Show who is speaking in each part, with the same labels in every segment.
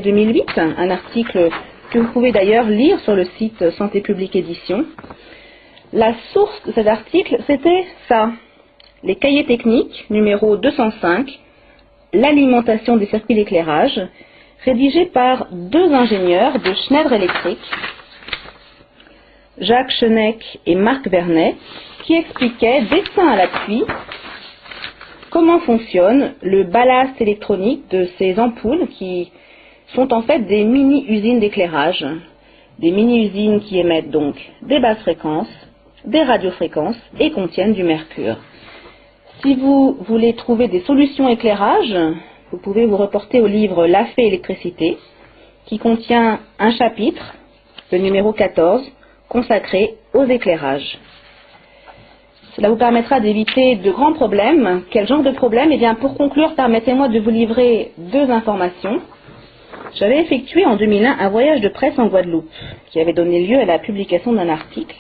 Speaker 1: 2008, un article que vous pouvez d'ailleurs lire sur le site Santé publique édition. La source de cet article, c'était ça, les cahiers techniques numéro 205, l'alimentation des circuits d'éclairage, rédigé par deux ingénieurs de Schneider Electric, Jacques Cheneck et Marc Vernet, qui expliquaient, dessin à l'appui, comment fonctionne le ballast électronique de ces ampoules qui sont en fait des mini-usines d'éclairage. Des mini-usines qui émettent donc des basses fréquences, des radiofréquences et contiennent du mercure. Si vous voulez trouver des solutions éclairage, vous pouvez vous reporter au livre La Fée électricité, qui contient un chapitre, le numéro 14, consacré aux éclairages. Cela vous permettra d'éviter de grands problèmes. Quel genre de problème? Eh bien, pour conclure, permettez-moi de vous livrer deux informations. J'avais effectué en 2001 un voyage de presse en Guadeloupe, qui avait donné lieu à la publication d'un article,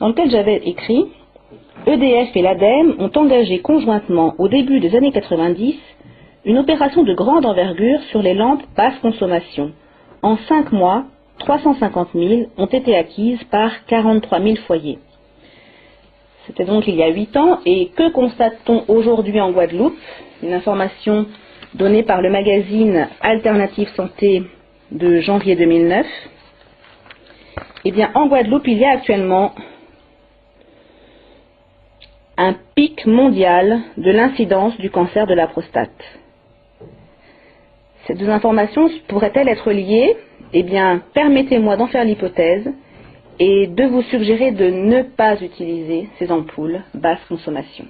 Speaker 1: dans lequel j'avais écrit « EDF et l'ADEME ont engagé conjointement, au début des années 90, une opération de grande envergure sur les lampes basse consommation. En 5 mois, 350 000 ont été acquises par 43 000 foyers. » C'était donc il y a 8 ans, et que constate-t-on aujourd'hui en Guadeloupe? Une information donnée par le magazine Alternative Santé de janvier 2009. Eh bien, en Guadeloupe, il y a actuellement un pic mondial de l'incidence du cancer de la prostate. Ces deux informations pourraient-elles être liées? Eh bien, permettez-moi d'en faire l'hypothèse et de vous suggérer de ne pas utiliser ces ampoules basse consommation.